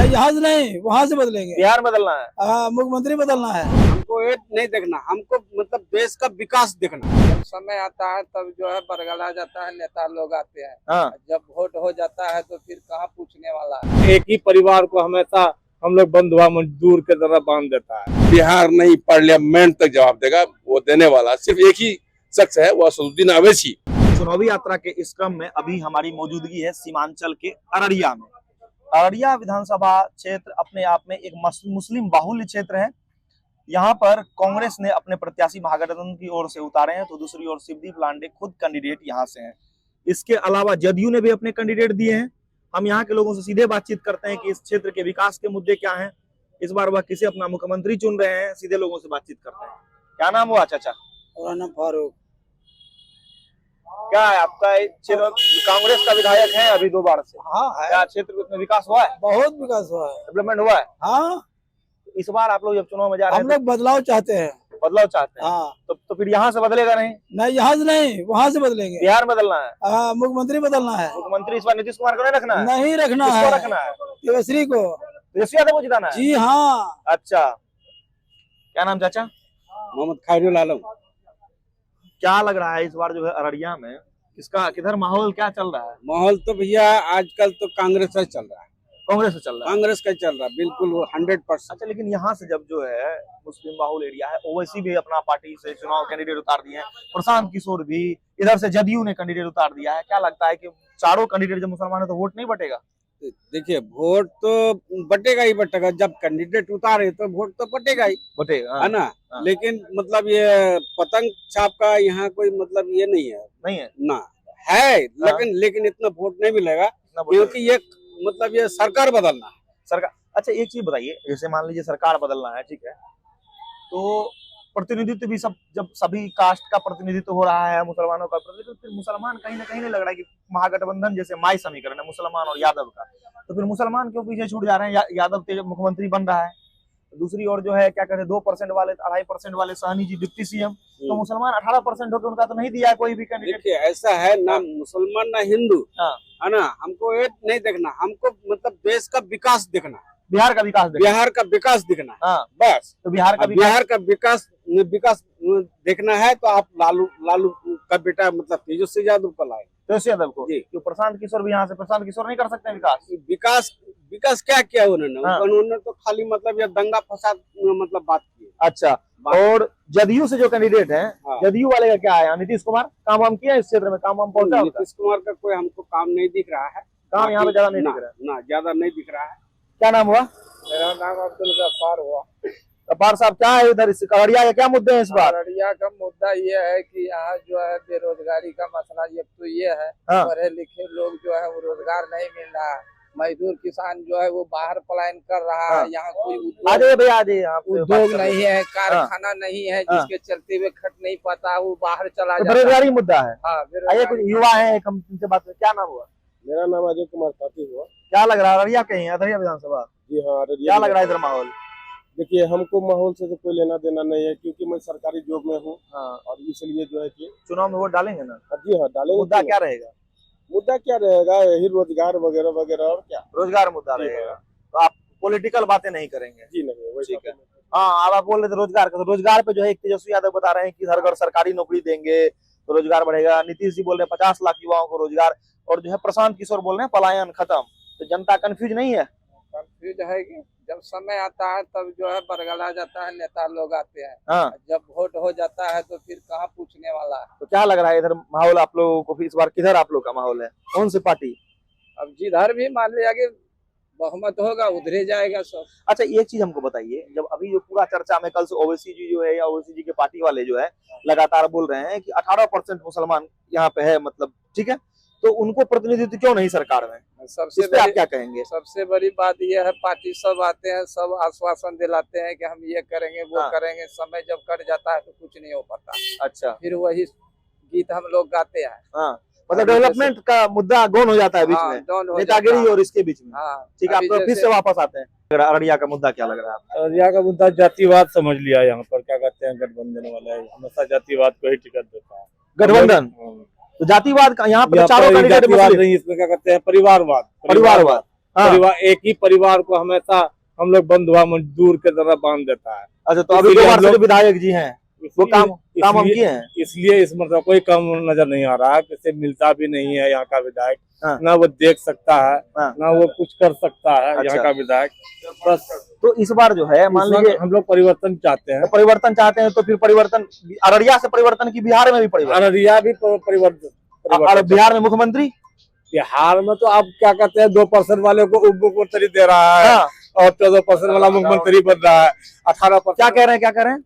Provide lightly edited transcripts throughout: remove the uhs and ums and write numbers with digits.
नहीं, यहाँ से नहीं, वहाँ से बदलेंगे। बिहार बदलना है। हाँ, मुख्यमंत्री बदलना है। हमको ये नहीं देखना, हमको मतलब देश का विकास देखना। जब समय आता है तब जो है बरगला जाता है, नेता लोग आते हैं। हाँ, जब वोट हो जाता है तो फिर कहाँ पूछने वाला है। एक ही परिवार को हमेशा हम लोग बंधुआ मजदूर के तरह बांध देता है। बिहार नहीं, पार्लियामेंट तक जवाब देगा। वो देने वाला सिर्फ एक ही शख्स है, वो असदुद्दीन अवैसी। चुनावी यात्रा के इस क्रम में अभी हमारी मौजूदगी है सीमांचल के अररिया में। अररिया विधानसभा क्षेत्र अपने आप में एक मुस्लिम बाहुल्य क्षेत्र है। यहाँ पर कांग्रेस ने अपने प्रत्याशी महागठबंधन की ओर से उतारे हैं, तो दूसरी ओर शिवदीप लांडे खुद कैंडिडेट यहाँ से हैं। इसके अलावा जदयू ने भी अपने कैंडिडेट दिए हैं। हम यहाँ के लोगों से सीधे बातचीत करते हैं कि इस क्षेत्र के विकास के मुद्दे क्या हैं, इस बार वह किसे अपना मुख्यमंत्री चुन रहे हैं। सीधे लोगों से बातचीत करते हैं। क्या नाम हुआ चाचा? और नाम फारूक। क्या है आपका क्षेत्र? कांग्रेस का विधायक है अभी 2 बार से। हाँ है, क्या क्षेत्र में विकास हुआ है? बहुत विकास हुआ है। डेवलपमेंट हुआ है? हाँ, इस बार आप लोग जब चुनाव में जा रहे हम हैं लोग बदलाव चाहते हैं। तो बदलाव चाहते हैं। हाँ, तो फिर यहाँ से बदलेगा नहीं? नहीं, यहाँ से नहीं, वहाँ से बदलेंगे। बिहार बदलना है। हाँ, मुख्यमंत्री बदलना है। मुख्यमंत्री इस बार नीतीश कुमार को नहीं रखना है? नहीं रखना किसको है, रखना है? तेजस्वी को। तेजस्वी यादव को जिताना है? जी हाँ। अच्छा, क्या नाम चाचा? मोहम्मद खैरुल आलम। क्या लग रहा है इस बार जो है अररिया में किधर माहौल क्या चल रहा है? माहौल तो भैया आजकल तो कांग्रेस का चल रहा है, कांग्रेस से चल रहा है। कांग्रेस का चल रहा है, बिल्कुल 100%। अच्छा, लेकिन यहाँ से जब जो है मुस्लिम बाहुल एरिया है, ओवैसी भी अपना पार्टी से चुनाव कैंडिडेट उतार दिए हैं, प्रशांत किशोर भी, इधर से जदयू ने कैंडिडेट उतार दिया है। क्या लगता है कि चारों कैंडिडेट जब मुसलमान है तो वोट नहीं बटेगा? देखिए, वोट तो बटेगा ही बटेगा। जब कैंडिडेट उतारे तो वोट तो बटेगा ही, बटेगा, है ना। हाँ। लेकिन मतलब ये पतंग छाप का यहाँ कोई मतलब ये नहीं है, नहीं है ना है। लेकिन इतना वोट नहीं मिलेगा, इतना वोट क्योंकि ये मतलब ये सरकार बदलना है। सरकार। अच्छा, एक चीज बताइए, जैसे मान लीजिए सरकार बदलना है, ठीक है, तो प्रतिनिधित्व भी जब सभी कास्ट का प्रतिनिधित्व हो रहा है, मुसलमानों का प्रतिनिधित्व, फिर मुसलमान कहीं ना कहीं नहीं लग रहा है कि महागठबंधन जैसे माई समीकरण है मुसलमान और यादव का, तो फिर मुसलमान क्यों पीछे छूट जा रहे हैं? यादव तेज मुख्यमंत्री बन रहा है, दूसरी ओर जो है क्या कहते हैं 2% वाले 2.5% वाले सहनी जी डिप्टी सीएम, तो मुसलमान 18% होकर उनका तो नहीं दिया है कोई भी कैंडिडेट। देखिए, ऐसा है ना, मुसलमान ना हिंदू, हाँ। है ना। हमको ये नहीं देखना, हमको मतलब देश का विकास देखना, बिहार का विकास देखना। बिहार का विकास दिखना। हाँ, बस। तो बिहार का विकास देखना है तो आप लालू का बेटा मतलब तेजस्वी यादव को लाए, तेजस्वी यादव को। जी। क्यों प्रशांत किशोर भी यहाँ से? प्रशांत किशोर नहीं कर सकते विकास क्या किया उन्होंने? हाँ। उन्होंने तो खाली मतलब ये दंगा फसाद मतलब बात की। अच्छा, और जदयू से जो कैंडिडेट हैं, हाँ। जदयू वाले का क्या है? नीतीश कुमार काम वाम किया इस क्षेत्र में? काम वाम पहुंचा? नीतीश कुमार का कोई हमको काम नहीं दिख रहा है। काम यहाँ पे ज्यादा नहीं दिख रहा है ना, ज्यादा नहीं दिख रहा है। क्या नाम हुआ? मेरा नाम अब्दुल गफ्फार हुआ। गफ्फार साहब, क्या है इधर इस अररिया के क्या मुद्दे हैं इस बार? अररिया का मुद्दा ये है कि यहाँ जो है बेरोजगारी का मसला ये तो ये है, हाँ। पढ़े लिखे लोग जो है वो रोजगार नहीं मिल रहा है। मजदूर किसान जो है वो बाहर पलायन कर रहा है। हाँ। यहाँ कोई आजे भैया आजे, उद्योग नहीं है, कारखाना नहीं है, जिसके चलते हुए खट नहीं पाता, वो बाहर चला जाता है। बेरोजगारी मुद्दा है। हाँ, आइए, कुछ युवा है, एक हम उनसे बात करें। क्या नाम हुआ? मेरा नाम अजय कुमार साथी हुआ। क्या लग रहा है अररिया कहीं है? अररिया विधानसभा। जी हाँ, क्या लग रहा है इधर माहौल? देखिए, हमको माहौल से तो कोई लेना देना नहीं है, क्योंकि मैं सरकारी जॉब में हूँ। हाँ। और इसलिए जो है कि चुनाव में वोट डालेंगे ना? जी हाँ, डालेंगे। मुद्दा क्या रहेगा? मुद्दा क्या रहेगा? यही रोजगार वगैरह वगैरह, और क्या रोजगार मुद्दा जी रहेगा। तो आप पॉलिटिकल बातें नहीं करेंगे? जी नहीं, वही ठीक है। हाँ, अब आप बोल रहे थे रोजगार का, तो रोजगार पे जो है एक तेजस्वी यादव बता रहे हैं कि हर घर सरकारी नौकरी देंगे तो रोजगार बढ़ेगा। नीतीश जी बोल रहे हैं 50 लाख युवाओं को रोजगार, और जो है प्रशांत किशोर बोल रहे हैं पलायन खत्म। तो जनता कंफ्यूज नहीं है? कंफ्यूज है कि जब समय आता है तब जो है बरगला जाता है, नेता लोग आते हैं। हाँ। जब वोट हो जाता है तो फिर कहाँ पूछने वाला है। तो क्या लग रहा है इधर माहौल आप लोगों को? इस बार किधर आप लोग का माहौल है? कौन सी पार्टी? अब जिधर भी मान लिया कि बहुमत होगा उधरे जाएगा सब। अच्छा, एक चीज हमको बताइए, जब अभी जो पूरा चर्चा में कल से ओवैसी जी जो है या ओवैसी जी के पार्टी वाले जो है लगातार बोल रहे हैं कि 18% मुसलमान यहाँ पे है, मतलब ठीक है, तो उनको प्रतिनिधित्व क्यों नहीं सरकार में? सबसे इस पे आप बड़ी क्या कहेंगे? सबसे बड़ी बात यह है, पार्टी सब आते हैं, सब आश्वासन दिलाते हैं कि हम ये करेंगे वो हाँ। करेंगे, समय जब कट जाता है तो कुछ नहीं हो पाता। अच्छा, फिर वही गीत हम लोग गाते हैं। हाँ, मतलब डेवलपमेंट का मुद्दा गौन हो जाता है बीच हाँ, में, डाउन हो नेतागिरी जाता है। और इसके बीच में। हाँ, ठीक है, आप अभी तो फिर जैसे- से वापस आते हैं। अररिया का मुद्दा क्या लग रहा है आपको? अररिया का मुद्दा जातिवाद समझ लिया यहाँ पर। क्या कहते हैं, गठबंधन वाला है, हमेशा जातिवाद को ही टिकट देता है। गठबंधन तो जातिवाद का यहाँ पे चारों कैंडिडेट जातिवाद नहीं, इसमें क्या कहते हैं परिवारवाद। परिवारवाद। हाँ। परिवार, एक ही परिवार को हमेशा हम लोग बंधुआ मजदूर के तरह बांध देता है। अच्छा, तो अभी इसीलिए 2 बार हम से लोग- जो विधायक जी हैं वो काम हम इसलिए- किए हैं। इसलिए इस मतलब कोई काम नजर नहीं आ रहा है, किसी मिलता भी नहीं है यहाँ का विधायक। हाँ। ना वो देख सकता है, हाँ। ना वो कुछ कर सकता है अच्छा। यहाँ का विधायक। बस तो इस बार जो है मान इस वक्त लीजिए हम लोग परिवर्तन चाहते हैं। परिवर्तन चाहते हैं, तो फिर परिवर्तन अररिया से परिवर्तन की बिहार में भी परिवर्तन, अररिया भी परिवर्तन और बिहार में मुख्यमंत्री। बिहार में तो आप क्या कहते हैं, 2% वाले को उप मुख्यमंत्री दे रहा है हाँ। और 14% वाला मुख्यमंत्री बन रहा है। 18% क्या कह रहे हैं, क्या कह रहे हैं?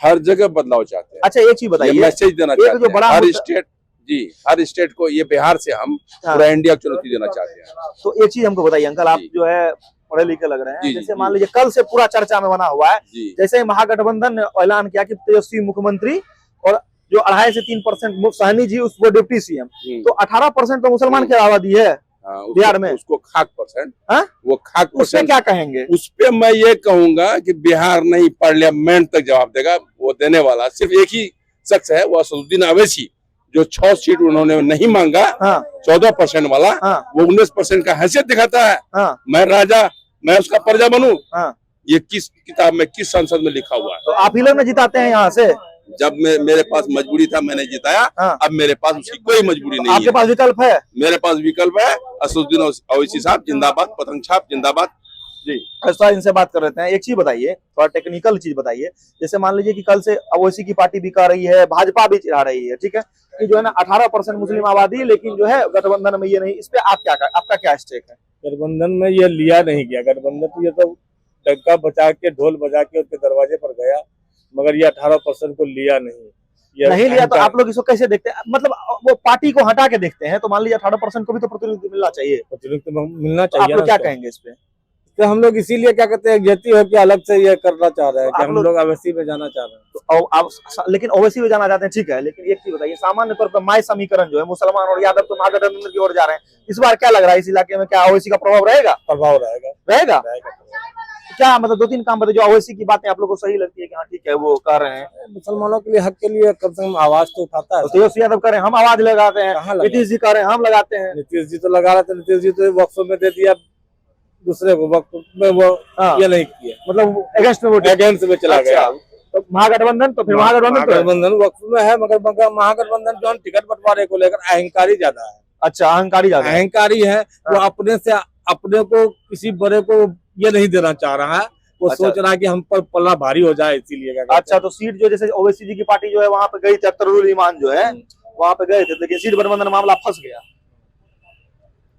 हर जगह बदलाव चाहते हैं। अच्छा, एक चीज ये बताइए, मैसेज देना एक चाहते जो हैं बड़ा हर मुद्दा- स्टेट, जी हर स्टेट को, ये बिहार से हम हाँ। पूरा इंडिया को चुनौती देना चाहते हैं। तो एक चीज हमको बताइए अंकल, आप जी। जो है पढ़े लिखे लग रहे हैं, जी, जैसे जी, मान जी। लीजिए कल से पूरा चर्चा में बना हुआ है, जी जैसे महागठबंधन ने ऐलान किया कि तेजस्वी मुख्यमंत्री और जो 2.5 से 3% सहनी जी उसको डिप्टी सीएम, तो 18% तो मुसलमान की आबादी है हाँ, बिहार में। उसको खाक परसेंट, हाँ? वो खाक उससे परसेंट, क्या कहेंगे? उस पे मैं ये कहूंगा कि बिहार नहीं पार्लियामेंट तक जवाब देगा। वो देने वाला सिर्फ एक ही शख्स है, वो असदुद्दीन अवैसी, जो 6 सीट उन्होंने नहीं मांगा, हाँ। 14% वाला, हाँ। वो 19% का हैसियत दिखाता है। हाँ। मैं राजा, मैं उसका प्रजा बनूं। हाँ। ये किस किताब में, किस संसद में लिखा हुआ है? तो आप ही लोग ने जिताते हैं यहाँ से, जब मेरे पास मजबूरी था मैंने जिताया। हाँ। अब मेरे पास उसकी कोई मजबूरी नहीं आपके है। पास विकल्प है? मेरे पास विकल्प है। असदुद्दीन अवैसी साहब जिंदाबाद, पतंग छाप जिंदाबाद। जी ऐसा इनसे बात कर लेते हैं। एक चीज बताइए, थोड़ा टेक्निकल चीज बताइए, जैसे मान लीजिए कि कल से ओवैसी की पार्टी भी कह रही है, भाजपा भी चिढ़ा रही है, ठीक है, कि जो है ना 18% मुस्लिम आबादी, लेकिन जो है गठबंधन में ये नहीं, इस पे आपका क्या स्टेक है? गठबंधन में ये लिया नहीं गया। गठबंधन तो ये तो डंका बजा के, ढोल बजा के उसके दरवाजे पर गया, मगर ये 18% को लिया नहीं। ये नहीं लिया तो अहंकार- आप लोग इसको कैसे देखते हैं? मतलब वो पार्टी को हटा के देखते हैं, तो मान लीजिए 18% को भी तो प्रतिनिधि मिलना चाहिए, प्रतिनिधित्व मिलना तो आप चाहिए लोग ना क्या उसको। कहेंगे इस पे? तो हम लोग इसीलिए क्या कहते हैं, जाति हो कि अलग से ये करना चाह रहे हैं कि आप हम लोग- लोग अवैसी में जाना चाह रहे हैं। तो आप लेकिन ओवैसी में जाना चाहते हैं, ठीक है, लेकिन एक चीज बताइए, सामान्य तौर पर माय समीकरण जो है मुसलमान और यादव तो महागठबंधन की ओर जा रहे हैं, इस बार क्या लग रहा है इस इलाके में, क्या ओवैसी का प्रभाव रहेगा? प्रभाव रहेगा। रहेगा? क्या मतलब 2-3 काम बताइए जो ओवैसी की बातें आप लोग को सही लगती है कि हाँ ठीक है वो कर रहे हैं, मुसलमानों के लिए, हक के लिए कम से कम आवाज तो उठाता है। तो तेजस्वी यादव कर रहे हैं, हम आवाज लगाते हैं, कहाँ लगाते नीतीश जी कर रहे हैं, हम लगाते हैं। नीतीश जी तो लगा रहे थे, नीतीश जी तो वक्फ में दे दिया दूसरे को, वक्फ में वो हाँ। ये नहीं किए, मतलब अगेंस्ट में वोट। अगेंस्ट में चला अच्छा, गया। तो महागठबंधन तो फिर महागठबंधन तो है। महागठबंधन वक्फ में है, मगर महागठबंधन जो है टिकट बंटवारे को लेकर अहंकारी ज्यादा है। अच्छा, अहंकारी ज्यादा है। अहंकारी है, वो अपने से अपने को किसी बड़े को ये नहीं देना चाह रहा है। वो अच्छा। सोच रहा है कि हम पर पल्ला भारी हो जाए, इसीलिए क्या कहते अच्छा, तो सीट जो जैसे ओवैसी जी की पार्टी जो है वहां पे गई थी, अख्तरुल ईमान जो है वहां पे गए थे, लेकिन सीट गठबंधन मामला फंस गया।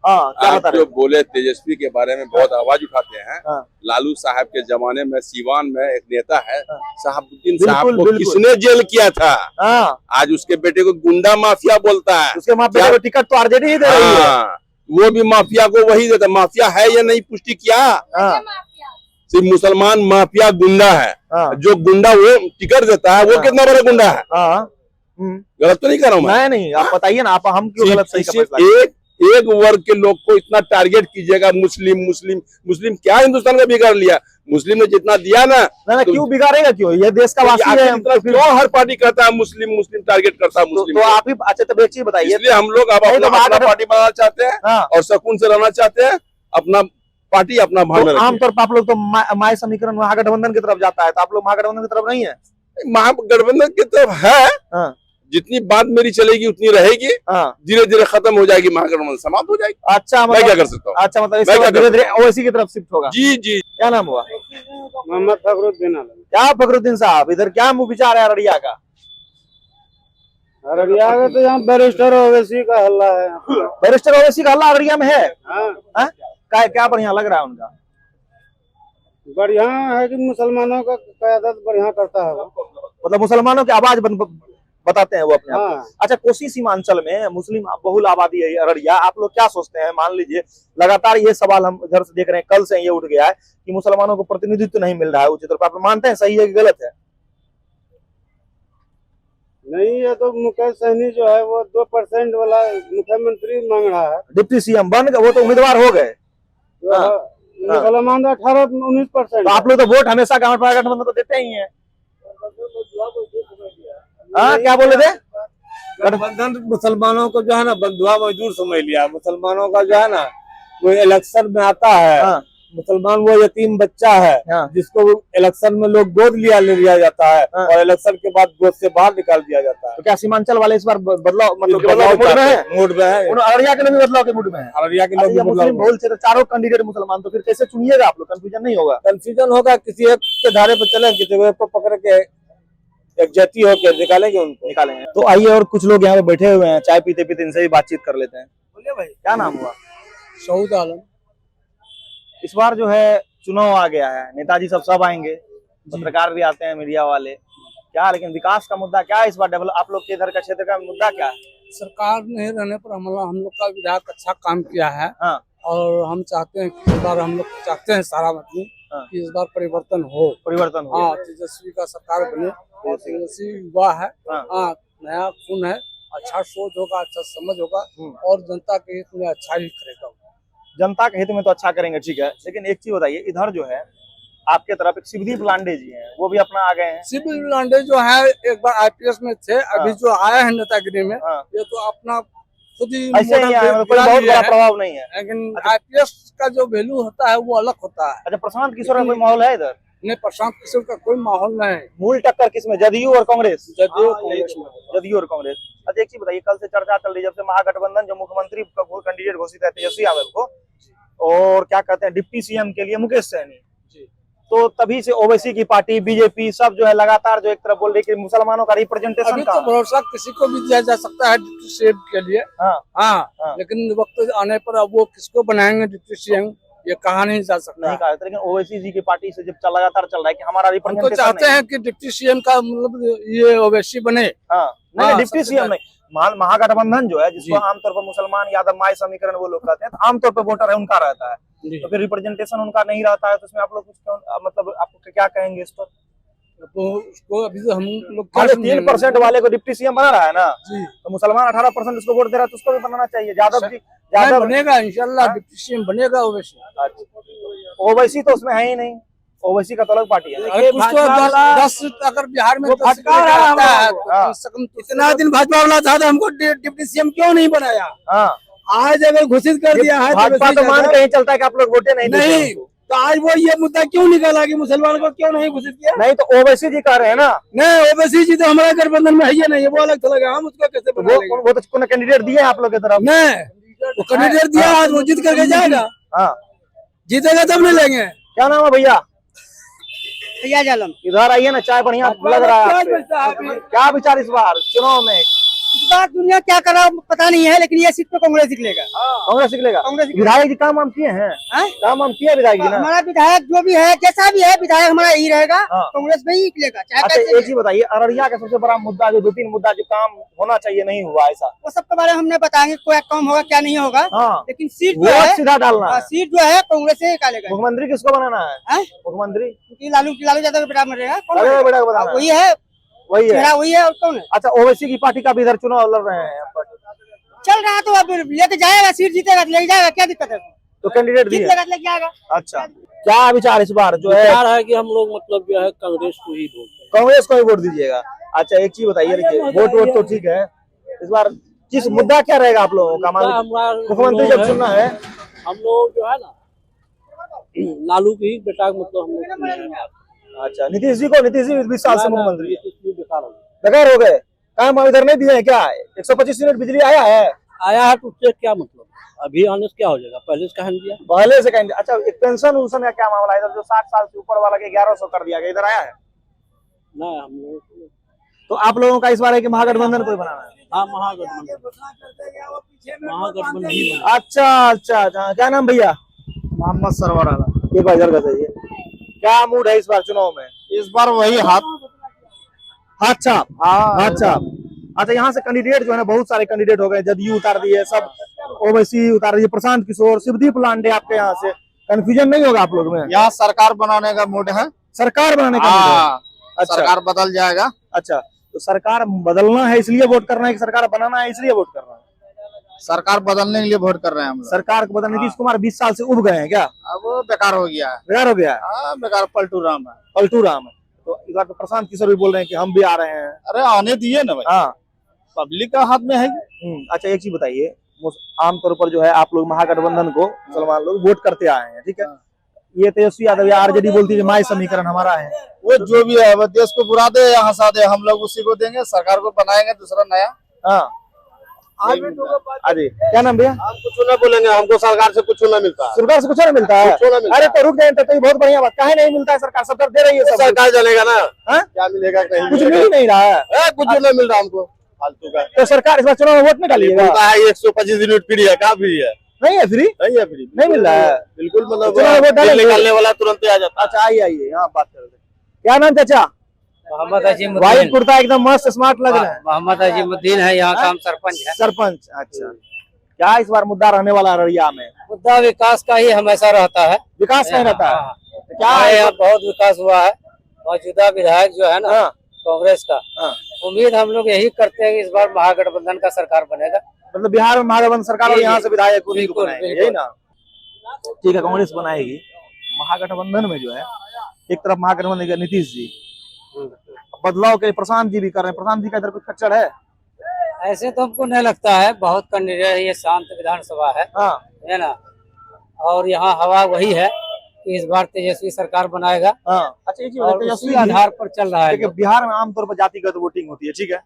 हाँ, क्या बता आप रहे जो बोले तेजस्वी के बारे में बहुत आवाज उठाते हैं। हाँ। लालू साहब के जमाने में सीवान में एक नेता है, हाँ। शहाबुद्दीन बिल्कुल, साहब को बिल्कुल। किसने जेल किया था? हाँ, आज उसके बेटे को गुंडा माफिया बोलता है। उसके माँ बेटे को टिकट तो आरजेडी ही दे रही है। हाँ, वो भी माफिया को वही देता। माफिया है या नहीं पुष्टि किया? हाँ, सिर्फ मुसलमान माफिया गुंडा है। हाँ, जो गुंडा वो टिकट देता है, वो हाँ। कितना बड़ा गुंडा है? हाँ। गलत तो नहीं कर रहा हूँ मैं? नहीं, आप बताइए ना, आप हम क्यों गलत सही का सिर्फ फैसला? एक वर्ग के लोग को इतना टारगेट कीजिएगा। मुस्लिम मुस्लिम मुस्लिम क्या हिंदुस्तान का बिगाड़ लिया? मुस्लिम ने जितना दिया ना, ना क्यों बिगाड़ेगा, क्यों? ये देश का वासी है। आखिर क्यों हर पार्टी कहता है मुस्लिम मुस्लिम टारगेट करता है मुस्लिम तो को? आप ही अच्छा, तो एक चीज बताइए। इसलिए हम लोग अब नहीं तो अपना बात- पार्टी बनाना चाहते हैं हाँ, और सुकून से रहना चाहते हैं। अपना पार्टी अपना भाव में तो रखिए। आमतौर पर आप लोग तो माय समीकरण महागठबंधन की तरफ जाता है, तो आप लोग महागठबंधन की तरफ नहीं है? महागठबंधन की तरफ है। हाँ। जितनी बात मेरी चलेगी उतनी रहेगी। हाँ। धीरे धीरे खत्म हो जाएगी, महागठबंधन समाप्त हो जाएगी। अच्छा, मैं क्या मतलब कर सकता हूँ? अच्छा, मतलब मैं इसके क्या बाद कर धीरे धीरे ओवैसी की तरफ शिफ्ट होगा। जी जी। क्या नाम हुआ? मोहम्मद फखरुद्दीन आलम। क्या फखरुद्दीन साहब, इधर क्या विचार है अररिया का? अररिया का तो यहाँ बैरिस्टर ओवैसी का हल्ला है। बैरिस्टर ओवैसी का हल्ला अररिया में है? हाँ, हाँ? क्या बढ़िया लग रहा है उनका? बढ़िया है कि मुसलमानों का क़यादत बढ़िया करता है वो। मतलब मुसलमानों की आवाज बताते हैं वो अपने आप को। हाँ, अच्छा, कोसी सीमांचल में मुस्लिम बहुल आबादी है अररिया, आप लोग क्या सोचते हैं? मान लीजिए लगातार ये सवाल हम इधर से देख रहे हैं, कल से ये उठ गया है कि मुसलमानों को प्रतिनिधित्व नहीं मिल रहा है उचित तौर पर, आप मानते हैं सही है कि गलत है? नहीं, ये तो मुकेश सहनी जो है वो 2% वाला मुख्यमंत्री मांग रहा है। डिप्टी सीएम बन गए, वो तो उम्मीदवार हो गए। हाँ। मुसलमान 18-19%। तो आप लोग तो वोट हमेशा गठबंधन को देते ही हैं। हाँ, क्या बोले थे? गठबंधन मुसलमानों को जो है ना बंधुआ मजदूर समझ लिया। मुसलमानों का जो है ना कोई इलेक्शन में आता है, हाँ। मुसलमान वो यतीम बच्चा है हाँ। जिसको इलेक्शन में लोग गोद ले लिया जाता है हाँ। और इलेक्शन के बाद गोद से बाहर निकाल दिया जाता है। तो क्या सीमांचल वाले इस बार बदलाव मतलब कि बदलाव बदलाव के मूड में है? मूड में है। उन अररिया के लोग भी बदलाव के मूड में है। अररिया के अच्छा, लोग ये भी मुस्लिम बदलाव बहुल क्षेत्र, चारों कैंडिडेट मुसलमान, तो फिर कैसे चुनिएगा आप लोग? कंफ्यूजन नहीं होगा? कंफ्यूजन होगा, किसी एक के धारे पर चले, किसी एक को पकड़ के एक जाति होकर निकालेंगे, उनको निकालेंगे। तो आइए और कुछ लोग यहाँ पे बैठे हुए हैं, चाय पीते पीते इनसे भी बातचीत कर लेते हैं। बोलिए भाई, क्या नाम हुआ? सऊद आलम। इस बार जो है चुनाव आ गया है, नेताजी सब आएंगे, पत्रकार भी आते हैं, मीडिया वाले, क्या लेकिन विकास का मुद्दा क्या है इस बार? डेवलप आप लोग के इधर का क्षेत्र का मुद्दा क्या है? सरकार नहीं रहने पर हम लोग का विधायक अच्छा काम किया है। हाँ। और हम चाहते हैं कि इस बार हम लोग चाहते हैं सारा आदमी हाँ। कि इस बार परिवर्तन हो। परिवर्तन हो। हाँ, तेजस्वी का सरकार बने और तेजस्वी युवा है। हाँ। हाँ, नया खून है, अच्छा सोच होगा, अच्छा समझ होगा और जनता के हित में अच्छा ही करेगा। जनता के हित में तो अच्छा करेंगे, ठीक है, लेकिन एक चीज बताइए, इधर जो है आपके तरफ एक शिवदीप लांडे जी हैं, वो भी अपना आ गए हैं। शिवदीप लांडे जो है एक बार आईपीएस में थे, अभी हाँ। जो आए हैं नेतागिरी में, हाँ। ये तो अपना खुद ही ऐसे ही आए हैं, कोई बहुत बड़ा प्रभाव नहीं है। लेकिन आईपीएस का जो वैल्यू होता है वो अलग होता है। अच्छा, प्रशांत किशोर का कोई माहौल है इधर? नहीं, प्रशांत किशोर का कोई माहौल नहीं है। मूल टक्कर किसमें, जदयू और कांग्रेस? जदयू कांग्रेस में। जदयू और कांग्रेस। अच्छा, एक चीज बताइए, कल से चर्चा चल रही है, जब से महागठबंधन जो मुख्यमंत्री का कैंडिडेट घोषित है तेजस्वी यादव को, और क्या कहते हैं डिप्टी सीएम के लिए मुकेश सहनी, तो तभी से ओवैसी की पार्टी, बीजेपी सब जो है लगातार जो एक तरफ बोल रही कि मुसलमानों का रिप्रेजेंटेशन अभी का तो भरोसा किसी को भी दिया जा सकता है डिप्टी सीएम के लिए। हाँ। हाँ। लेकिन वक्त आने पर अब वो किसको बनाएंगे डिप्टी सीएम, ये कहा नहीं जा सकता। नहीं कहा, लेकिन ओवैसी जी की पार्टी से जब लगातार चल रहा है कि हमारा हम तो रिप्रेजेंटेशन चाहते हैं कि डिप्टी सीएम का मतलब ये ओवैसी बने। हाँ, नहीं डिप्टी सबसे सीएम नहीं, महागठबंधन जो है जिसको जी। आमतौर पर मुसलमान यादव माय समीकरण वो लोग कहते हैं, तो आमतौर पर वोटर है उनका रहता है, तो फिर रिप्रेजेंटेशन उनका नहीं रहता है, तो उसमें आप लोग कुछ मतलब आप क्या कहेंगे इस पर? तो उसको अभी तो हम लोग 3% वाले को डिप्टी सीएम बना रहा है ना, जी, तो मुसलमान 18% उसको वोट दे रहा है, तो उसको भी बनाना चाहिए। यादव जी, नहीं यादव बनेगा इंशाल्लाह, डिप्टी सीएम बनेगा ओवैसी। अच्छा, ओवैसी तो उसमें है ही नहीं, ओवैसी का तो अलग पार्टी है। अरे कुछ तो 10 अगर बिहार में वो 10 फटकार है आता हमारा है, वो। तो कम से कम इतना दिन भाजपा वाला था तो हमको डिप्टी सीएम क्यों नहीं बनाया? हाँ, आज अगर घोषित कर दिया है भाजपा तो मान के ही चलता है कि आप लोग वोटे नहीं देते नहीं, उनको। तो आज वो ये मुद्दा क्यों निकाला कि मुसलमान को क्यों नहीं घोषित किया? नहीं, तो ओवैसी जी कह रहे हैं ना, नहीं, ओबीसी जी तो हमारा गठबंधन में है ही नहीं, वो अलग चला हम उसको कैसे बना लेंगे? वो तो कैंडिडेट दिए हैं आप लोग की तरफ। नहीं, वो कैंडिडेट दिया, आज वो जीत करके जाएगा, हाँ, जीतेगा तब नहीं लेंगे। क्या नाम है भैया? फैयाज आलम। इधर आइए ना, चाय बढ़िया लग रहा है आपसे। क्या विचार इस बार चुनाव में? इस बार दुनिया क्या कर रहा पता नहीं है, लेकिन ये सीट पे कांग्रेस निकलेगा। कांग्रेस निकलेगा। कांग्रेस निकलेगा। विधायक जी काम वाम किए हैं? काम वाम किए विधायक जी ना? हमारा विधायक जो भी है, जैसा भी है, विधायक हमारा यही रहेगा, हाँ। कांग्रेस में ही निकलेगा, चाहे अच्छा, कैसे एक चीज बताइए, अररिया का सबसे बड़ा मुद्दा जो 2-3 मुद्दा जो काम होना चाहिए नहीं हुआ, ऐसा वो सब के बारे में हमने बताएंगे, क्या काम होगा क्या नहीं होगा। हाँ, लेकिन सीट जो वोट है, सीधा डालना है। सीट जो है कांग्रेस से निकालेगा। मुख्यमंत्री किसको बनाना है? मुख्यमंत्री मुख्यमंत्री लालू यादव का बेटा मरेगा, अरे बेटा को बनाना वही है, वही है। चेहरा वही है, और कौन है? अच्छा, ओवैसी की पार्टी का भी इधर चुनाव लड़ रहे हैं यहाँ पर, चल रहा है तो अब लेके जाएगा, सीट जीतेगा तो लेके जाएगा, क्या दिक्कत है? तो कैंडिडेट दिए। जीतेगा तो लेके जाएगा। अच्छा, क्या विचार इस बार जो है? विचार है कि हम लोग मतलब जो है कांग्रेस को ही वोट दें। कांग्रेस को ही वोट दीजिएगा। अच्छा, एक चीज बताइए, देखिए वोट तो ठीक है, इस बार किस मुद्दा क्या रहेगा आप लोगों का? मान लीजिए मुख्यमंत्री जब चुनना है, हम लोग जो है ना लालू की बेटा मतलब हम लोग अच्छा, नीतीश जी को, नीतीश जी 20 साल से मुख्यमंत्री है, बेकार हो गया। बेकार हो गए, काम हम इधर नहीं दिए हैं क्या? 125 यूनिट बिजली आया है, आया है तो उससे क्या मतलब, अभी आने से क्या हो जाएगा, पहले से कहा दिया। पहले से कहेंगे। अच्छा, एक पेंशन उनसन का क्या मामला है? इधर जो 60 साल से ऊपर वाला के 1100 कर दिया गया, इधर आया है? नहीं, हम लोग तो आप लोगों का इस बार है कि महागठबंधन को ही बनाना है? हाँ, महागठबंधन ही बना। अच्छा अच्छा अच्छा, क्या नाम भैया? मोहम्मद सरवर आलम। एक बार इधर का चाहिए, क्या मूड है इस बार चुनाव में? इस बार वही हाथ अच्छा अच्छा अच्छा, यहाँ से कैंडिडेट जो है ना, बहुत सारे कैंडिडेट हो गए, जदयू उतार दिए, सब ओवैसी उतार दिए, प्रशांत किशोर, शिवदीप लांडे, आपके यहाँ से कंफ्यूजन नहीं होगा आप लोग में? यहाँ सरकार बनाने का मूड है। सरकार बनाने का मूड है। अच्छा, सरकार बदल जाएगा। अच्छा, तो सरकार बदलना है इसलिए वोट करना है कि सरकार बनाना है इसलिए वोट करना है? सरकार बदलने के लिए वोट कर रहे हैं हम लोग। सरकार को बदलने, नीतीश कुमार 20 साल से उब गए हैं क्या? अब वो बेकार हो गया है। बेकार हो गया है, बेकार पलटू राम है। पलटू राम है। तो इस बार तो प्रशांत किशोर भी बोल रहे हैं कि हम भी आ रहे हैं। अरे आने दिए ना भाई, हाँ, पब्लिक का हाथ में है। अच्छा, एक चीज बताइए, आमतौर पर जो है आप लोग महागठबंधन को मुसलमान लोग वोट करते आए हैं, ठीक है। ये तेजस्वी यादव या आरजेडी बोलती है कि माई समीकरण हमारा है। वो जो भी है वो देश को बुरा दे या हंसा दे, हम लोग उसी को देंगे, सरकार को बनाएंगे दूसरा नया। हाँ अरे क्या नाम भैया? हम कुछ नहीं बोलेंगे, हमको सरकार से कुछ नहीं मिलता है। सरकार से कुछ नहीं मिलता है? कुछ नहीं मिलता। अरे तो रुक जाए, तो ये बहुत बढ़िया बात। काहे नहीं मिलता है? सरकार सब दे रही है, सब सरकार चलेगा ना। हाँ? क्या मिलेगा? कहीं कुछ मिल ही नहीं रहा है। कुछ नहीं मिल रहा हमको फालतू का। तो सरकार इस बार चुनाव में वोट नहीं डालिएगा? 125 यूनिट फ्री है, कहाँ फ्री है? नहीं है फ्री? नहीं है फ्री, नहीं मिल रहा है बिल्कुल। मतलब चुनाव में वोट डालेंगे? निकालने वाला तुरंत ही आ जाता। अच्छा आइए आइए, यहाँ बात कर रहे थे। क्या नाम चाचा? मोहम्मद व्हाइट अजीमुद्दीन। कुर्ता एकदम मस्त स्मार्ट लग रहा है। मोहम्मद अजीमुद्दीन है, यहाँ का हम सरपंच है। सरपंच, अच्छा। क्या इस बार मुद्दा रहने वाला अररिया में? मुद्दा विकास का ही हमेशा रहता है। विकास नहीं रहता है? हाँ। तो क्या हमारे है? यहाँ बहुत विकास हुआ है। मौजूदा विधायक जो है ना हाँ, कांग्रेस का, हाँ। उम्मीद हम लोग यही करते हैं कि इस बार महागठबंधन का सरकार बनेगा। मतलब बिहार में महागठबंधन सरकार और जी, यहाँ से विधायक उन्हीं को बिल्कुल, बनाएंगे, बिल्कुल। यही ना? ठीक है, कांग्रेस बनाएगी। महागठबंधन में जो है एक तरफ महागठबंधन के नीतीश जी, बदलाव के प्रशांत जी भी कर रहे हैं। प्रशांत जी का इधर कुछ खच्चड़ है? ऐसे तो हमको नहीं लगता है, बहुत कैंडिडेट है, ये शांत विधानसभा हाँ है ना। और यहाँ हवा वही है कि इस बार तेजस्वी सरकार बनाएगा हाँ। अच्छा एक चीज और बताइए, उसी तेजस्वी आधार पर चल रहा है। देखिए बिहार में आमतौर पर जातिगत वोटिंग होती है, ठीक है।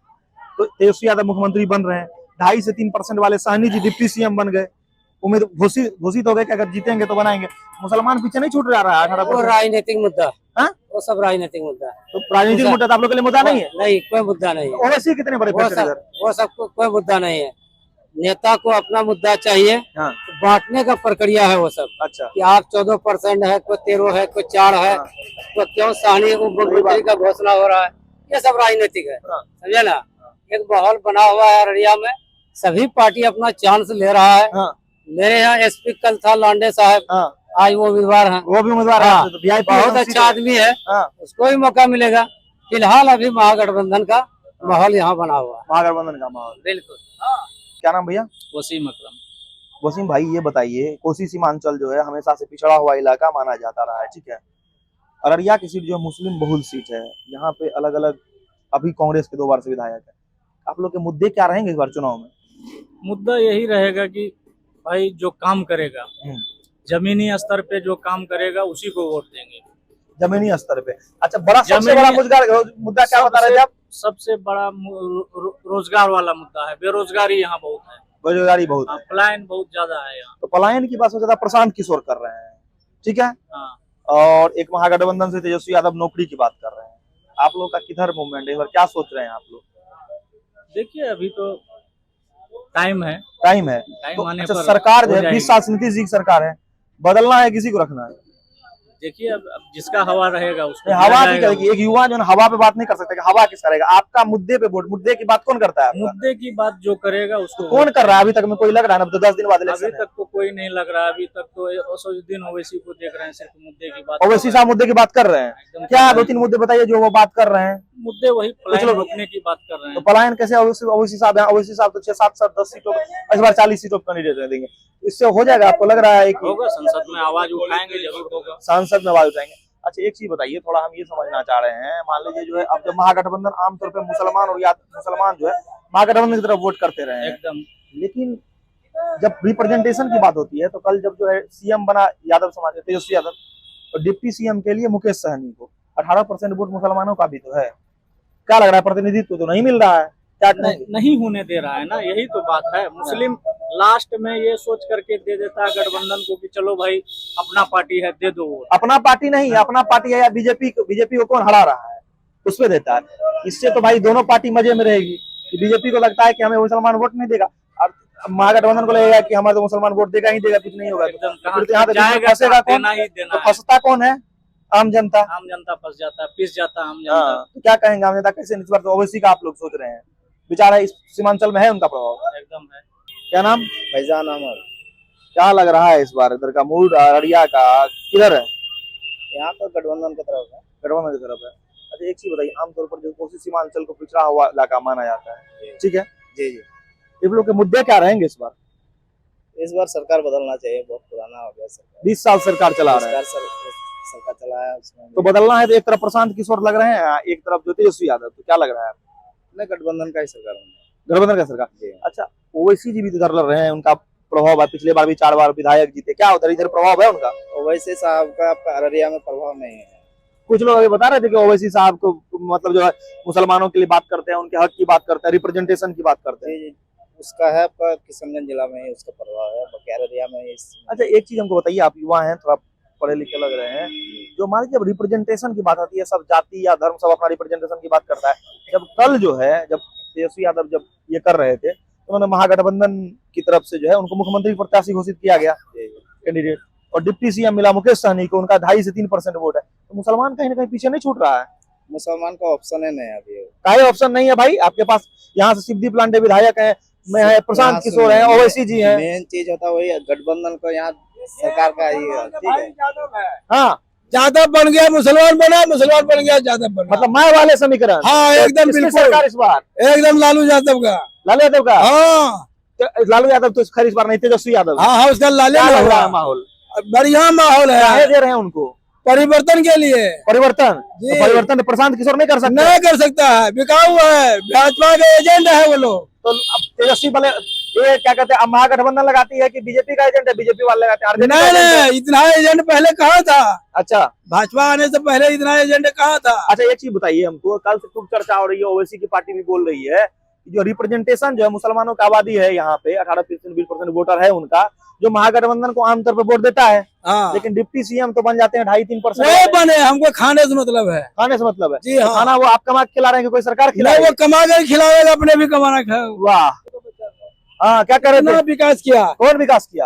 तो तेजस्वी यादव मुख्यमंत्री बन रहे हैं, 2.5 से 3% वाले सहनी जी डिप्टी सीएम बन गए, उम्मीद घोषित हो गए कि अगर जीतेंगे तो बनाएंगे। मुसलमान पीछे नहीं छूट जा रहा है? 18% वो राजनीतिक मुद्दा, हाँ? वो सब राजनीतिक मुद्दा। तो राजनीतिक मुद्दा तो आप लोग के लिए मुद्दा नहीं है? नहीं, कोई मुद्दा नहीं है। ओवैसी कितने बड़े फैक्टर इधर? वो सब कोई मुद्दा नहीं है। नेता को अपना मुद्दा चाहिए, हाँ। बांटने का प्रक्रिया है वो सब। अच्छा कि आप 14% है, कोई 13 है, कोई 4 है, तो क्यों साहनी को मुख्यमंत्री का घोषणा हो रहा है, ये सब राजनीतिक है। हाँ। समझे ना। एक माहौल बना हुआ है अररिया में, सभी पार्टी अपना चांस ले रहा है। हाँ। मेरे यहाँ एसपी कल था लांडे साहब, हाँ। आज वो उम्मीदवार हैं। वो भी उम्मीदवार है, हाँ। तो VIP बहुत सीट अच्छा है। आदमी है, हाँ। उसको ही मौका मिलेगा। फिलहाल अभी महागठबंधन का माहौल यहाँ बना हुआ है। महागठबंधन का माहौल। बिल्कुल। क्या नाम भैया? वसीम अकरम। वसीम भाई ये बताइए, कोसी सीमांचल जो है हमेशा से पिछड़ा हुआ इलाका माना जाता रहा है, ठीक है। अररिया की सीट जो है मुस्लिम बहुल सीट है, यहाँ पे अलग अलग अभी कांग्रेस के 2 बार से विधायक है। आप लोग के मुद्दे क्या रहेंगे इस बार चुनाव में? मुद्दा यही रहेगा कि भाई जो काम करेगा, जमीनी स्तर पे जो काम करेगा उसी को वोट देंगे। जमीनी स्तर पे? अच्छा, बड़ा सबसे जमीनी- बड़ा मुद्दा क्या बता रहे थे आप? सबसे बड़ा रोजगार वाला मुद्दा है। बेरोजगारी यहाँ बहुत है, बेरोजगारी बहुत है। पलायन बहुत ज्यादा है यहाँ। तो पलायन की बात सबसे ज्यादा प्रशांत किशोर कर रहे हैं, ठीक है। हाँ। और एक महागठबंधन से तेजस्वी यादव नौकरी की बात कर रहे हैं। आप लोग का किधर मूवमेंट है इस बार, क्या सोच रहे हैं आप लोग? देखिए अभी तो टाइम है। टाइम है टाइम तो आने अच्छा, पर सरकार जो हो है जाएगी। 20 साल से नीतीश जी की सरकार है, बदलना है किसी को रखना है? देखिए अब जिसका हवा रहेगा उसको नहीं, दिया हवा की जाएगा। करेगी। एक युवा जो है ना, हवा पे बात नहीं कर सकता कि हवा किसका रहेगा। आपका मुद्दे पे वोट, मुद्दे की बात कौन करता है आपका? मुद्दे की बात जो करेगा उसको कौन कर रहा है अभी तक में? कोई लग रहा है ना? तो 10 दिन बाद अभी इलेक्शन है। तक तो कोई नहीं लग रहा। अभी तक तो असदुद्दीन ओवैसी को देख रहे हैं, सिर्फ मुद्दे की बात। ओवैसी साहब मुद्दे की बात कर रहे हैं, एकदम क्या 2-3 मुद्दे बताइए जो वो बात कर रहे हैं। मुद्दे वही पलायन लोग- रोकने की बात कर रहे तो हैं। पलायन कैसे? ओवैसी साहब है, ओवैसी साहब तो 6-7-10 सीटों, इस बार 40 सीटों पर कैंडिडेट देंगे। इससे हो जाएगा? आपको लग रहा है कि होगा, संसद में आवाज उठाएंगे, जरूर होगा। सांसद में आवाज उठाएंगे? अच्छा एक चीज बताइए, थोड़ा हम ये समझना चाह रहे हैं, मान लीजिए जो है अब जब महागठबंधन आमतौर पर मुसलमान और मुसलमान जो है महागठबंधन की तरफ वोट करते रहे हैं, एकदम। लेकिन जब रिप्रेजेंटेशन की बात होती है तो कल जब जो है सीएम बना यादव समाज का तेजस्वी यादव, तो डिप्टी सीएम के लिए मुकेश सहनी को 18% वोट मुसलमानों का भी तो है। क्या लग रहा है, प्रतिनिधित्व तो नहीं मिल रहा है? क्या कहेंगे? नहीं होने दे रहा है ना, यही तो बात है। मुस्लिम लास्ट में ये सोच करके दे देता है गठबंधन को कि चलो भाई अपना पार्टी है, दे दो वोट। अपना पार्टी नहीं, अपना पार्टी है या बीजेपी को कौन हरा रहा है उस पे देता है। इससे तो भाई दोनों पार्टी मजे में रहेगी कि बीजेपी को लगता है कि हमें मुसलमान वोट नहीं देगा, और महागठबंधन को लगेगा कि हमारे तो मुसलमान वोट देगा ही देगा, कुछ नहीं होगा। एकदम तो कहाँ फिर यहाँ तो जाएगा, फंसेगा कौन? देना ही देना तो है। फंसता कौन है? आम जनता। आम जनता फंस जाता है, पिस जाता है आम जनता। हाँ, तो क्या कहेंगे आम जनता कैसे? इस बार तो ओवैसी का आप लोग सोच रहे हैं, बेचारा इस सीमांचल में है उनका प्रभाव। एकदम है। क्या नाम? फैजान अहमद। क्या लग रहा है इस बार इधर का मूड अररिया का किधर है? यहाँ तो गठबंधन की तरफ है। गठबंधन की तरफ है। अच्छा एक चीज बताइए, आमतौर पर जो कोसी सीमांचल को पिछड़ा हुआ इलाका माना जाता है, ठीक है, जी जी। इन लोग के मुद्दे क्या रहेंगे इस बार? इस बार सरकार बदलना चाहिए, बहुत पुराना हो गया सरकार। 20 साल सरकार चला रहे हैं, सरकार चलाया उसमें तो बदलना है। तो एक तरफ प्रशांत किशोर लग रहे हैं, एक तरफ जो तेजस्वी यादव, तो क्या लग रहा है? नहीं, गठबंधन का ही सरकार होना। गठबंधन का सरकार। अच्छा, ओवैसी जी भी तो इधर लड़ रहे हैं, उनका प्रभाव है, पिछले बार भी 4 बार विधायक जीते, क्या उधर इधर प्रभाव है उनका? ओवैसी साहब का अररिया में प्रभाव नहीं है। कुछ लोग अभी बता रहे थे कि ओवैसी साहब को मतलब जो है मुसलमानों के लिए बात करते हैं, उनके हक की बात करते हैं, रिप्रेजेंटेशन की बात करते हैं। उसका है पर किशनगंज जिला में ही उसका प्रभाव है, बाकी अररिया में अच्छा, एक चीज हमको बताइए, आप युवा हैं, थोड़ा पढ़े लिखे लग रहे हैं, जो मान लीजिए जब रिप्रेजेंटेशन की बात आती है, सब जाति या धर्म सब अपना रिप्रेजेंटेशन की बात करता है, जब कल जो है जब तेजस्वी यादव जब ये कर रहे थे तो उन्होंने महागठबंधन की तरफ से जो है उनको मुख्यमंत्री प्रत्याशी घोषित किया गया कैंडिडेट, और डिप्टी सीएम मिला मुकेश सहनी को, उनका 2.5 से 3% वोट है, तो मुसलमान कहीं ना कहीं पीछे नहीं छूट रहा है। मुसलमान का ऑप्शन है नहीं अभी, काहे ऑप्शन नहीं है भाई, आपके पास यहाँ से शिवदीप लांडे विधायक है, मैं है, प्रशांत किशोर है, ओवैसी जी है। मेन चीज होता है वही गठबंधन को यहाँ सरकार का ही है, ठीक है। हाँ, यादव बन गया मुसलमान बना, मुसलमान बन गया यादव बना। मतलब माय वाले समीकरण। हाँ एकदम किसकी बिल्कुल सरकार इस बार? एकदम लालू यादव का। लालू यादव का? हाँ तो लालू यादव तो खैर इस बार नहीं, तेजस्वी यादव। हाँ हाँ उसका लाले क्या में लग रहा है हुआ माहौल? बढ़िया माहौल काहे है दे रहे हैं उनको परिवर्तन के लिए। परिवर्तन? जी। तो परिवर्तन प्रशांत किशोर नहीं कर सकते? नहीं कर सकता है, बिकाऊ है, भाजपा के एजेंट है वो लोग। तो अब तेजस्वी वाले ये क्या कहते हैं, अब महागठबंधन लगाती है कि बीजेपी का एजेंट है, बीजेपी वाले लगाते हैं? RJD का नहीं एजेंट है? नहीं, इतना एजेंट पहले कहाँ था? अच्छा भाजपा आने से पहले इतना एजेंट कहाँ था? अच्छा, एक चीज बताइए हमको, कल से खूब चर्चा हो रही है, ओवैसी की पार्टी भी बोल रही है कि जो रिप्रेजेंटेशन जो है मुसलमानों की आबादी है यहाँ पे 18% 20% वोटर है उनका, जो महागठबंधन को आमतौर पर वोट देता है, हाँ लेकिन डिप्टी सीएम तो बन जाते हैं 2.5-3%। नहीं बने, हमको खाने से मतलब है। खाने से मतलब है? जी हाँ। खाना वो आप कमा के खिला रहे हैं कि कोई सरकार खिला नहीं रही है? वो कमा कर खिलाएगा, अपने भी कमाना खाए। वाह, हाँ, क्या कर रहे इतना थे? विकास किया कौन विकास किया?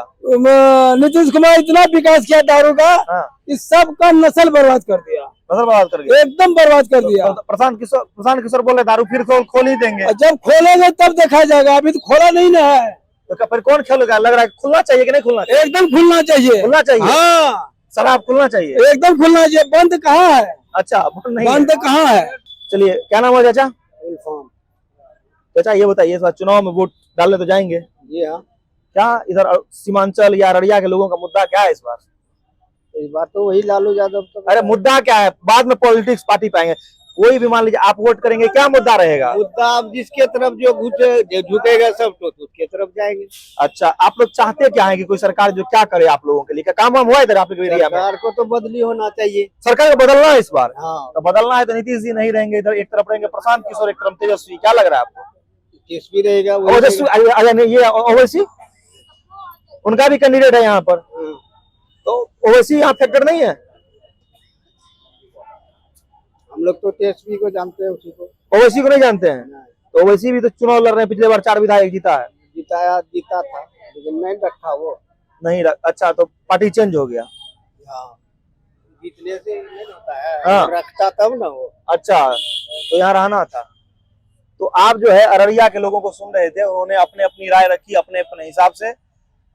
नीतीश कुमार, इतना विकास किया दारू का हाँ, कि सबका नस्ल बर्बाद कर दिया, नजर बर्बाद कर गए। एकदम बर्बाद कर दिया। तो प्रशांत किशोर बोले दारू फिर खोल ही देंगे, और जब खोलेंगे तब देखा जाएगा, अभी तो खोला नहीं ना है। तो फिर कौन खेलेगा? लग रहा है खुलना चाहिए कि नहीं खुलना चाहिए? एकदम खुलना चाहिए। खुलना चाहिए, हाँ शराब खुलना चाहिए। एकदम खुलना चाहिए। बंद कहाँ है? अच्छा, बंद नहीं है। बंद कहाँ है? चलिए, क्या नाम है चाचा? चाचा ये बताइए, इस बार चुनाव में वोट डालने तो जाएंगे? जी हाँ, क्या इधर सीमांचल या अररिया के लोगों का मुद्दा क्या है इस बार? इस बार तो वही लालू यादव तो। अरे मुद्दा क्या है, बाद में पॉलिटिक्स पार्टी पाएंगे, कोई भी मान लीजिए आप वोट करेंगे, क्या मुद्दा रहेगा? मुद्दा अब जिसके तरफ जो झुकेगा सब तो उसके तरफ जाएंगे। अच्छा, आप लोग चाहते क्या है कि कोई सरकार जो क्या करे आप लोगों के लिए? क्या काम वाम हुआ इधर आप लोग के एरिया में? सरकार को तो बदली होना चाहिए। सरकार को बदलना है इस बार? हाँ, तो बदलना है तो नीतीश जी नहीं रहेंगे इधर, एक तरफ रहेंगे प्रशांत किशोर, एक तरफ तेजस्वी, क्या लग रहा है आपको? तेजस्वी रहेगा वही ओवैसी, ये ओवैसी उनका भी कैंडिडेट है यहाँ पर, तो ओवैसी यहाँ फैक्टर नहीं है? हम लोग तो तेजस्वी को जानते हैं, उसी को ओवैसी को नहीं जानते हैं? तो ओवैसी भी तो चुनाव लड़ रहे हैं, पिछले बार 4 विधायक जीता है। जीता था लेकिन नहीं रखा वो। नहीं अच्छा, तो पार्टी चेंज हो गया। हाँ, जीतने से नहीं होता है, हाँ। रखता तब ना वो। अच्छा, तो यहाँ रहना था। तो आप जो है अररिया के लोगों को सुन रहे थे, उन्होंने अपने अपनी राय रखी अपने अपने हिसाब से।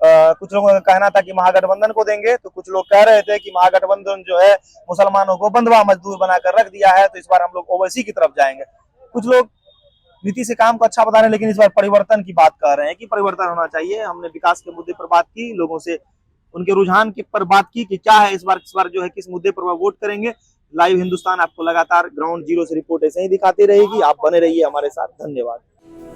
कुछ लोगों का कहना था कि महागठबंधन को देंगे, तो कुछ लोग कह रहे थे कि महागठबंधन जो है मुसलमानों को बंधुआ मजदूर बनाकर रख दिया है, तो इस बार हम लोग ओवैसी की तरफ जाएंगे। कुछ लोग नीतीश के काम को अच्छा बता रहे हैं, लेकिन इस बार परिवर्तन की बात कर रहे हैं कि परिवर्तन होना चाहिए। हमने विकास के मुद्दे पर बात की, लोगों से उनके रुझान की पर बात की कि क्या है इस बार जो है किस मुद्दे पर वह वोट करेंगे। लाइव हिंदुस्तान आपको लगातार ग्राउंड जीरो से रिपोर्ट ऐसे ही दिखाती रहेगी। आप बने रहिए हमारे साथ। धन्यवाद।